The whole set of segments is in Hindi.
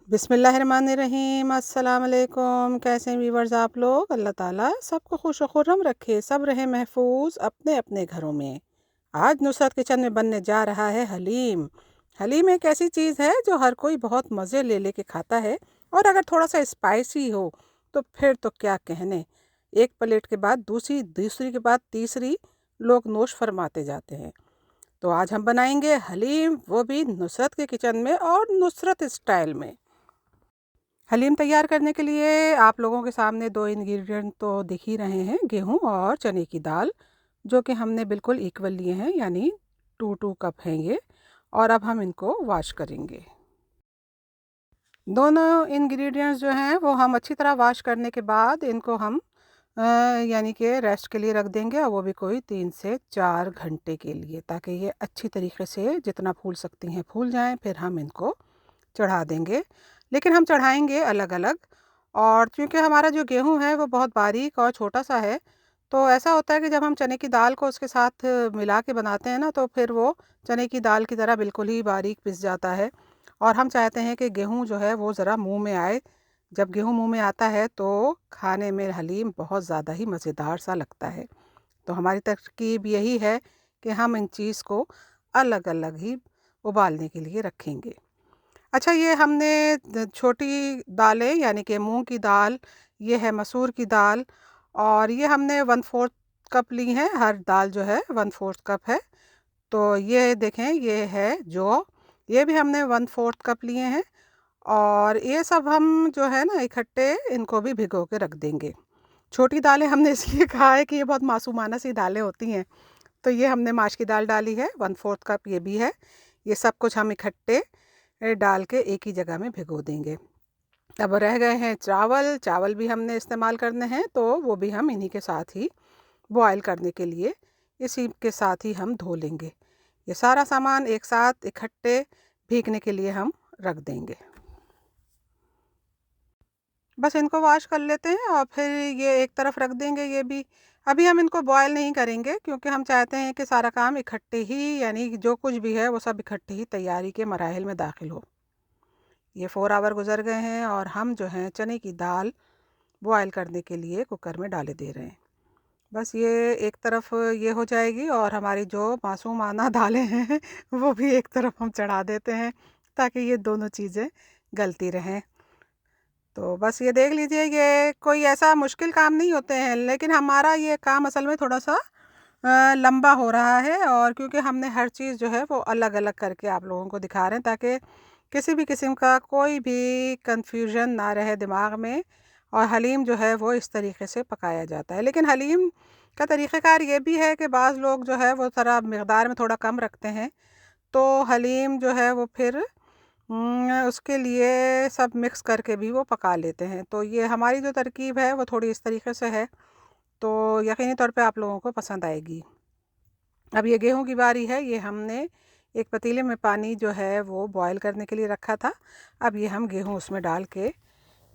बिस्मिल्लाहिर्रहमानिर्रहीम। अस्सलाम वालेकुम। कैसे हैं व्यूवर्स आप लोग? अल्लाह ताला सबको खुश और खुर्रम रखे, सब रहे महफूज अपने अपने घरों में। आज नुसरत किचन में बनने जा रहा है हलीम। हलीम एक ऐसी चीज़ है जो हर कोई बहुत मज़े ले लेके खाता है, और अगर थोड़ा सा स्पाइसी हो तो फिर तो क्या कहने। एक प्लेट के बाद दूसरी, दूसरी के बाद तीसरी लोग नोश फरमाते जाते हैं। तो आज हम बनाएंगे हलीम, वो भी नुसरत के किचन में और नुसरत स्टाइल में। हलीम तैयार करने के लिए आप लोगों के सामने दो इंग्रेडिएंट तो दिख ही रहे हैं, गेहूं और चने की दाल, जो कि हमने बिल्कुल इक्वल लिए हैं, यानी 2-2 कप हैं ये। और अब हम इनको वॉश करेंगे। दोनों इंग्रेडिएंट्स जो हैं वो हम अच्छी तरह वॉश करने के बाद इनको हम यानी कि रेस्ट के लिए रख देंगे, और वो भी कोई 3 से 4 घंटे के लिए, ताकि ये अच्छी तरीके से जितना फूल सकती हैं फूल जाएं। फिर हम इनको चढ़ा देंगे, लेकिन हम चढ़ाएंगे अलग अलग। और क्योंकि हमारा जो गेहूं है वो बहुत बारीक और छोटा सा है, तो ऐसा होता है कि जब हम चने की दाल को उसके साथ मिला के बनाते हैं ना, तो फिर वो चने की दाल की तरह बिल्कुल ही बारीक पिस जाता है। और हम चाहते हैं कि गेहूं जो है वो ज़रा मुंह में आए। जब गेहूं मुंह में आता है तो खाने में हलीम बहुत ज़्यादा ही मज़ेदार सा लगता है। तो हमारी तरकीब यही है कि हम इन चीज़ को अलग अलग ही उबालने के लिए रखेंगे। अच्छा, ये हमने छोटी दालें यानी कि मूंग की दाल, ये है मसूर की दाल, और ये हमने 1/4 कप ली हैं। हर दाल जो है 1/4 कप है। तो ये देखें, ये है जो, ये भी हमने 1/4 कप लिए हैं। और ये सब हम जो है ना इकट्ठे इनको भी भिगो के रख देंगे। छोटी दालें हमने इसलिए कहा है कि ये बहुत मासूमाना सी दालें होती हैं। तो ये हमने माश की दाल डाली है 1/4 कप, ये भी है। ये सब कुछ हम इकट्ठे डाल के एक ही जगह में भिगो देंगे। अब रह गए हैं चावल। चावल भी हमने इस्तेमाल करने हैं, तो वो भी हम इन्हीं के साथ ही बॉयल करने के लिए इसी के साथ ही हम धो लेंगे। ये सारा सामान एक साथ इकट्ठे भीगने के लिए हम रख देंगे। बस इनको वॉश कर लेते हैं और फिर ये एक तरफ रख देंगे। ये भी अभी हम इनको बॉयल नहीं करेंगे, क्योंकि हम चाहते हैं कि सारा काम इकट्ठे ही, यानी जो कुछ भी है वो सब इकट्ठे ही तैयारी के मराहिल में दाखिल हो। ये 4 आवर गुजर गए हैं और हम जो हैं चने की दाल बॉयल करने के लिए कुकर में डाले दे रहे हैं। बस ये एक तरफ ये हो जाएगी, और हमारी जो मासूमाना दालें हैं वो भी एक तरफ हम चढ़ा देते हैं, ताकि ये दोनों चीज़ें गलती रहें। तो बस ये देख लीजिए, ये कोई ऐसा मुश्किल काम नहीं होते हैं, लेकिन हमारा ये काम असल में थोड़ा सा लंबा हो रहा है। और क्योंकि हमने हर चीज़ जो है वो अलग अलग करके आप लोगों को दिखा रहे हैं, ताकि किसी भी किस्म का कोई भी कंफ्यूजन ना रहे दिमाग में। और हलीम जो है वो इस तरीके से पकाया जाता है। लेकिन हलीम का तरीक़ेकार ये भी है कि बाज़ लोग जो है वो ज़रा मकदार में थोड़ा कम रखते हैं, तो हलीम जो है वो फिर उसके लिए सब मिक्स करके भी वो पका लेते हैं। तो ये हमारी जो तरकीब है वो थोड़ी इस तरीके से है, तो यकीनी तौर पे आप लोगों को पसंद आएगी। अब ये गेहूं की बारी है। ये हमने एक पतीले में पानी जो है वो बॉयल करने के लिए रखा था। अब ये हम गेहूं उसमें डाल के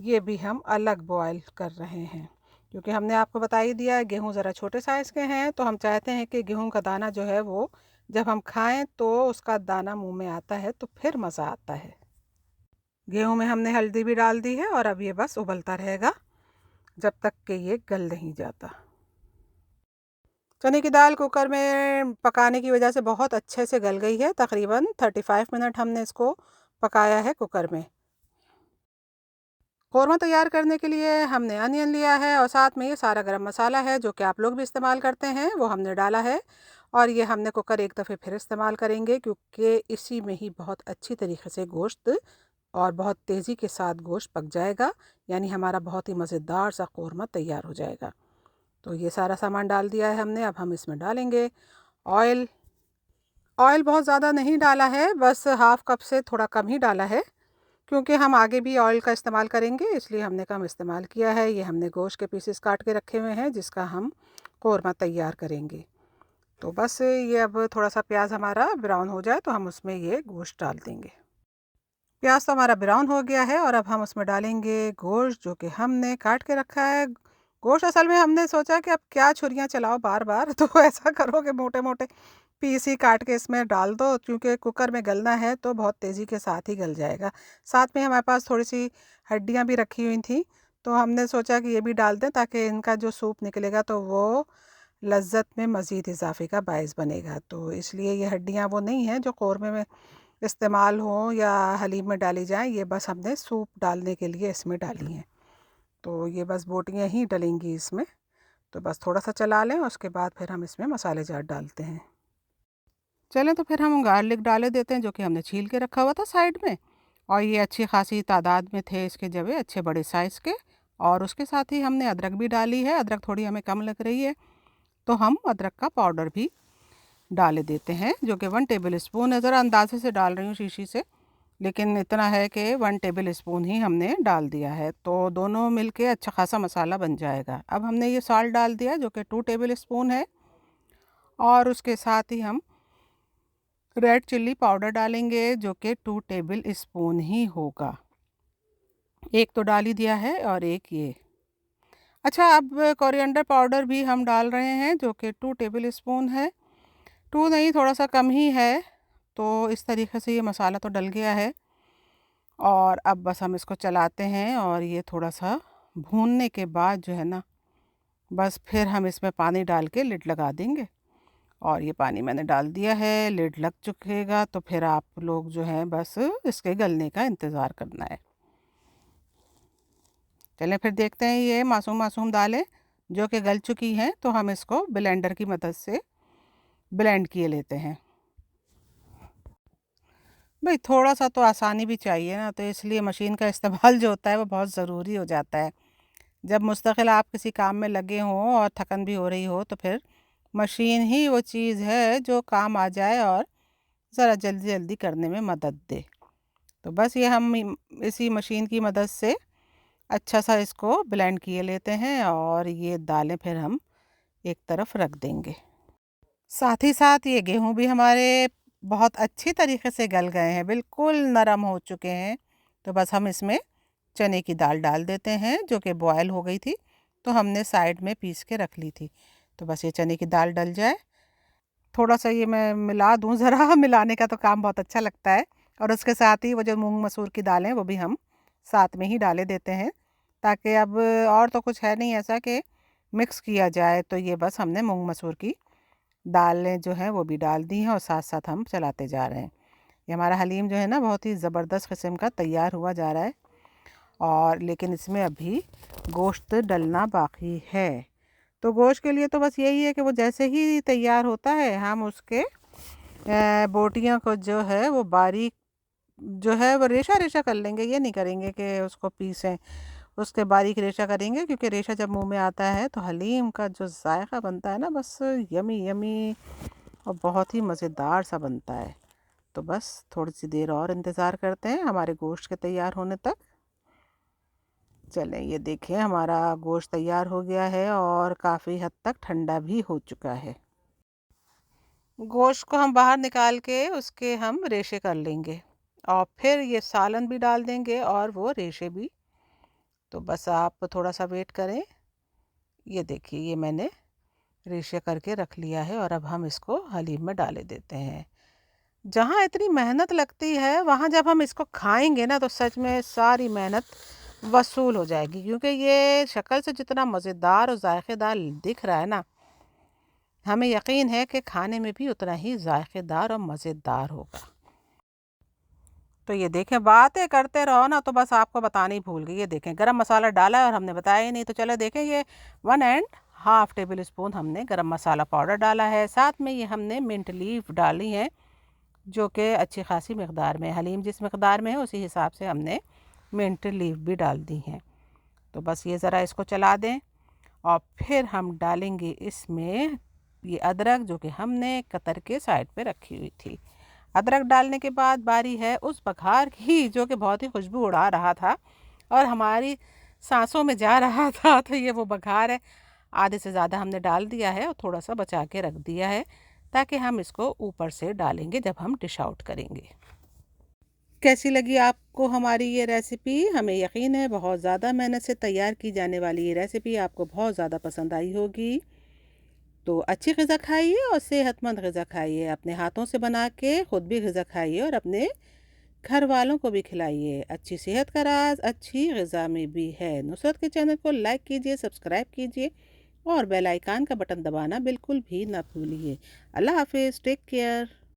ये भी हम अलग बॉयल कर रहे हैं, क्योंकि हमने आपको बता ही दिया है गेहूं ज़रा छोटे साइज़ के हैं। तो हम चाहते हैं कि गेहूं का दाना जो है वो जब हम खाएं तो उसका दाना मुंह में आता है तो फिर मज़ा आता है। गेहूं में हमने हल्दी भी डाल दी है, और अब ये बस उबलता रहेगा जब तक कि ये गल नहीं जाता। चने की दाल कुकर में पकाने की वजह से बहुत अच्छे से गल गई है। तकरीबन 35 मिनट हमने इसको पकाया है कुकर में। कौरमा तैयार करने के लिए हमने अनियन लिया है, और साथ में ये सारा गरम मसाला है जो कि आप लोग भी इस्तेमाल करते हैं, वो हमने डाला है। और ये हमने कुकर एक दफ़े फिर इस्तेमाल करेंगे, क्योंकि इसी में ही बहुत अच्छी तरीके से गोश्त और बहुत तेज़ी के साथ गोश्त पक जाएगा, यानी हमारा बहुत ही मज़ेदार सा कौरमा तैयार हो जाएगा। तो ये सारा सामान डाल दिया है हमने। अब हम इसमें डालेंगे ऑयल। ऑयल बहुत ज़्यादा नहीं डाला है, बस हाफ़ कप से थोड़ा कम ही डाला है, क्योंकि हम आगे भी ऑयल का इस्तेमाल करेंगे, इसलिए हमने कम इस्तेमाल किया है। ये हमने गोश्त के पीसेस काट के रखे हुए हैं जिसका हम कौरमा तैयार करेंगे। तो बस ये अब थोड़ा सा प्याज हमारा ब्राउन हो जाए तो हम उसमें ये गोश्त डाल देंगे। प्याज तो हमारा ब्राउन हो गया है, और अब हम उसमें डालेंगे गोश्त जो कि हमने काट के रखा है। गोश्त असल में हमने सोचा कि अब क्या छुरियाँ चलाओ बार बार तो ऐसा करो कि मोटे मोटे पीस ही काट के इसमें डाल दो, क्योंकि कुकर में गलना है तो बहुत तेज़ी के साथ ही गल जाएगा। साथ में हमारे पास थोड़ी सी हड्डियाँ भी रखी हुई थी, तो हमने सोचा कि ये भी डाल दें ताकि इनका जो सूप निकलेगा तो वो लज्जत में मज़ीद इजाफे का बायस बनेगा। तो इसलिए ये हड्डियाँ वो नहीं हैं जो कौरमे में इस्तेमाल हों या हलीम में डाली जाएं, ये बस हमने सूप डालने के लिए इसमें डाली हैं। तो ये बस बोटियाँ ही डलेंगी इसमें। तो बस थोड़ा सा चला लें, उसके बाद फिर हम इसमें मसाले जार डालते हैं। चलें तो फिर हम गार्लिक डाले देते हैं, जो कि हमने छील के रखा हुआ था साइड में, और ये अच्छी खासी तादाद में थे इसके जवे, अच्छे बड़े साइज़ के। और उसके साथ ही हमने अदरक भी डाली है। अदरक थोड़ी हमें कम लग रही है तो हम अदरक का पाउडर भी डाले देते हैं, जो कि 1 टेबल स्पून है। ज़रा अंदाजे से डाल रही हूँ शीशी से, लेकिन इतना है कि 1 टेबल स्पून ही हमने डाल दिया है, तो दोनों मिलके अच्छा खासा मसाला बन जाएगा। अब हमने ये साल्ट डाल दिया जो कि 2 टेबल स्पून है, और उसके साथ ही हम रेड चिल्ली पाउडर डालेंगे जो कि 2 टेबल स्पून ही होगा। एक तो डाल ही दिया है और एक ये। अच्छा, अब कोरिएंडर पाउडर भी हम डाल रहे हैं जो कि 2 टेबल स्पून है। 2 नहीं, थोड़ा सा कम ही है। तो इस तरीके से ये मसाला तो डल गया है, और अब बस हम इसको चलाते हैं, और ये थोड़ा सा भूनने के बाद जो है ना, बस फिर हम इसमें पानी डाल के लिड लगा देंगे। और ये पानी मैंने डाल दिया है, लिड लग चुकेगा, तो फिर आप लोग जो हैं बस इसके गलने का इंतज़ार करना है। चलें फिर देखते हैं, ये मासूम मासूम दालें जो कि गल चुकी हैं, तो हम इसको ब्लेंडर की मदद से ब्लेंड किए लेते हैं। भाई थोड़ा सा तो आसानी भी चाहिए ना, तो इसलिए मशीन का इस्तेमाल जो होता है वो बहुत ज़रूरी हो जाता है। जब मुस्तकिल आप किसी काम में लगे हों और थकन भी हो रही हो, तो फिर मशीन ही वो चीज़ है जो काम आ जाए और ज़रा जल्दी जल्दी करने में मदद दे। तो बस ये हम इसी मशीन की मदद से अच्छा सा इसको ब्लेंड किए लेते हैं, और ये दालें फिर हम एक तरफ रख देंगे। साथ ही साथ ये गेहूँ भी हमारे बहुत अच्छी तरीके से गल गए हैं, बिल्कुल नरम हो चुके हैं। तो बस हम इसमें चने की दाल डाल देते हैं जो कि बॉयल हो गई थी, तो हमने साइड में पीस के रख ली थी। तो बस ये चने की दाल डल जाए, थोड़ा सा ये मैं मिला दूँ ज़रा मिलाने का तो काम बहुत अच्छा लगता है। और उसके साथ ही वो जो मूंग मसूर की दालें वो भी हम साथ में ही डाले देते हैं, ताकि अब और तो कुछ है नहीं ऐसा कि मिक्स किया जाए। तो ये बस हमने मूंग मसूर की दालें जो हैं वो भी डाल दी हैं, और साथ साथ हम चलाते जा रहे हैं। ये हमारा हलीम जो है ना बहुत ही ज़बरदस्त किस्म का तैयार हुआ जा रहा है, और लेकिन इसमें अभी गोश्त डलना बाकी है। तो गोश्त के लिए तो बस यही है कि वो जैसे ही तैयार होता है हम उसके बोटियां को जो है वो बारीक जो है वो रेशा रेशा कर लेंगे। ये नहीं करेंगे कि उसको पीसें, उसके बारीक रेशा करेंगे, क्योंकि रेशा जब मुंह में आता है तो हलीम का जो जायका बनता है ना, बस यमी यमी और बहुत ही मज़ेदार सा बनता है। तो बस थोड़ी सी देर और इंतज़ार करते हैं हमारे गोश्त के तैयार होने तक। चलें, ये देखें हमारा गोश्त तैयार हो गया है और काफ़ी हद तक ठंडा भी हो चुका है। गोश्त को हम बाहर निकाल के उसके हम रेशे कर लेंगे, और फिर ये सालन भी डाल देंगे और वो रेशे भी। तो बस आप थोड़ा सा वेट करें। ये देखिए, ये मैंने रेशे करके रख लिया है, और अब हम इसको हलीम में डाले देते हैं। जहाँ इतनी मेहनत लगती है, वहाँ जब हम इसको खाएंगे ना तो सच में सारी मेहनत वसूल हो जाएगी, क्योंकि ये शक्ल से जितना मज़ेदार और जायकेदार दिख रहा है ना, हमें यकीन है कि खाने में भी उतना ही जायकेदार और मज़ेदार होगा। तो ये देखें, बातें करते रहो ना तो बस आपको बताना ही भूल गई। ये देखें, गरम मसाला डाला है और हमने बताया ही नहीं। तो चलो देखें, ये 1.5 टेबल स्पून हमने गरम मसाला पाउडर डाला है। साथ में ये हमने मिंट लीफ डाली है, जो कि अच्छी खासी मकदार में, हलीम जिस मकदार में है उसी हिसाब से हमने मिंट लीफ भी डाल दी हैं। तो बस ये ज़रा इसको चला दें, और फिर हम डालेंगे इसमें ये अदरक जो कि हमने कतर के साइड पे रखी हुई थी। अदरक डालने के बाद बारी है उस बघार की जो कि बहुत ही खुशबू उड़ा रहा था और हमारी सांसों में जा रहा था। तो ये वो बघार है। आधे से ज़्यादा हमने डाल दिया है और थोड़ा सा बचा के रख दिया है, ताकि हम इसको ऊपर से डालेंगे जब हम डिश आउट करेंगे। कैसी लगी आपको हमारी ये रेसिपी? हमें यकीन है बहुत ज़्यादा मेहनत से तैयार की जाने वाली ये रेसिपी आपको बहुत ज़्यादा पसंद आई होगी। तो अच्छी ग़िज़ा खाइए और सेहतमंद ग़िज़ा खाइए, अपने हाथों से बना के ख़ुद भी ग़िज़ा खाइए और अपने घर वालों को भी खिलाइए। अच्छी सेहत का राज अच्छी ग़िज़ा में भी है। नुसरत के चैनल को लाइक कीजिए, सब्सक्राइब कीजिए और बेल आइकन का बटन दबाना बिल्कुल भी ना भूलिए। अल्लाह हाफ़िज़, टेक केयर।